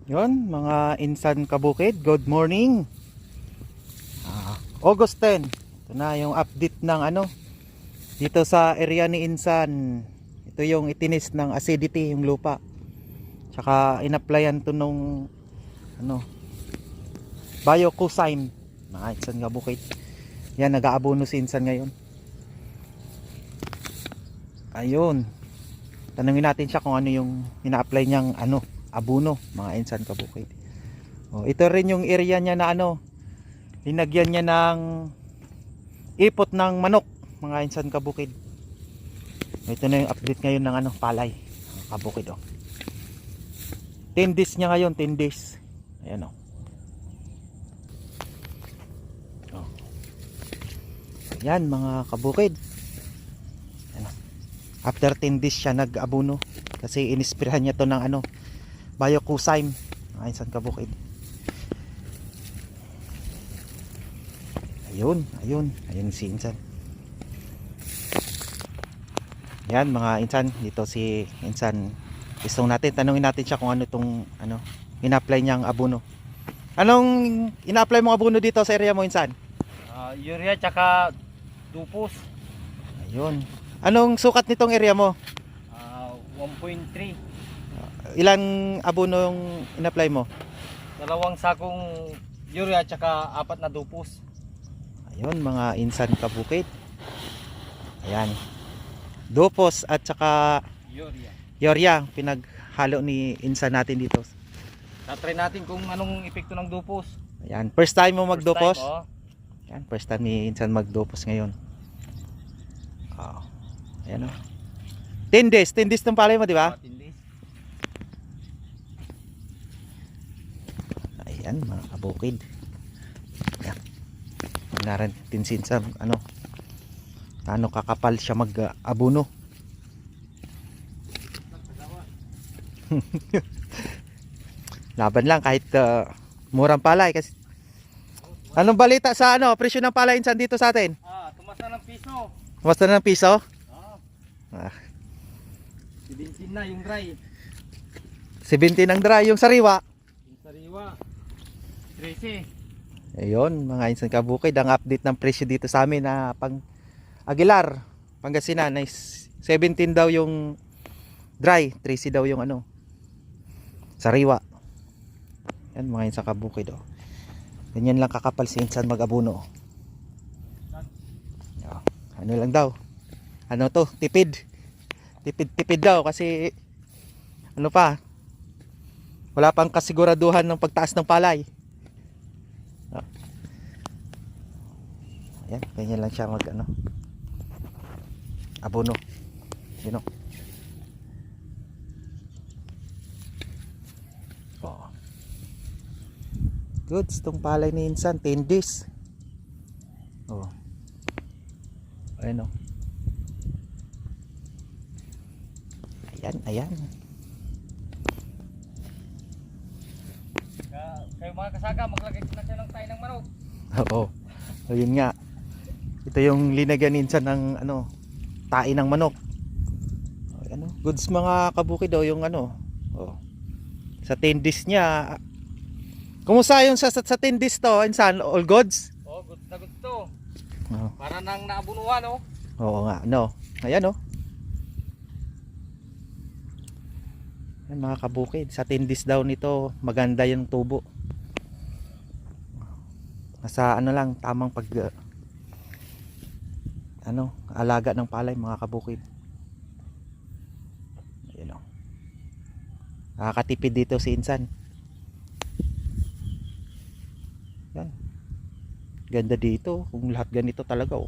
Yon, mga insan kabukid, good morning. August 10. Ito na yung update ng dito sa area ni Insan. Ito yung itinis ng acidity yung lupa. Tsaka inapplyan to nung biocucine. Mga insan kabukid. Yan, nag-aabono si Insan ngayon. Ayun. Tanungin natin siya kung ano yung ina-apply niyang abono, mga insan kabukid. Ito rin yung area niya na linagyan niya ng ipot ng manok, mga insan kabukid. Ito na yung update ngayon ng palay, kabukid. 10 days niya ngayon, 10 days. Ayan Yan, mga kabukid. After 10 days siya nag-abono kasi inispirahan niya to ng biocucine, mga insan kabukid. Ayun si Insan. Yan, mga insan, dito si Insan. Tanungin natin siya kung ano itong ina-apply niyang abono. Anong ina-apply mong abono dito sa area mo, Insan? Urea tsaka dupos. Ayun. Anong sukat nitong area mo? 1.3. Ilang abono yung ina-apply mo? 2 sakong urea tsaka 4 na dupos. Ayun, mga insan kabukid. Ayan. Dupos at saka urea pinaghalo ni Insan natin dito. Tatry natin kung anong epekto ng dupos. Ayan, first time mo magdupos? First time, Ayan, first time ni Insan magdupos ngayon. Ayan 10 days tong palay mo, di ba? 10 days. Ayan, mga kabukid. Ayan. Narantin si Insan ano kakapal siya mag-abono. Laban lang kahit murang palay kasi. Anong balita sa presyo ng palay, Insan, dito sa atin? Tumas na ng piso. Tumas na ng piso? Ah. 17 na yung dry. 17 ang dry, yung sariwa. Yung sariwa 13. Ayun, mga insan kabukid, ang update ng presyo dito sa amin na pang Aguilar, Pangasinan is 17 daw yung dry, 13 daw yung sariwa. Yan, mga insan kabukid. Ganyan lang kakapal si Insan mag-abono. Ano lang daw, tipid daw kasi wala pang kasiguraduhan ng pagtaas ng palay. Ayan, ganyan lang siya abono. Goods tong palay ni Insan, 10 days. Ayan. Ayan. Kayo mga kasaga, maglagay na siya ng tayo ng manok. Oo. Ayun nga. Ito yung linagyan ni Insan ng tae ng manok. Goods, mga kabukid yung sa 10 days niya. Kumusta yung sa 10 days to, Insan? All goods? Goods na goods to. Oh. Para nang naabunuhan, Oo nga, Ayan, Yan, mga kabukid, sa 10 days daw nito, maganda yung tubo. Nasa lang, tamang alaga ng palay, mga kabukid. Ayan nakakatipid dito si Insan. Yan. Ganda dito, kung lahat ganito talaga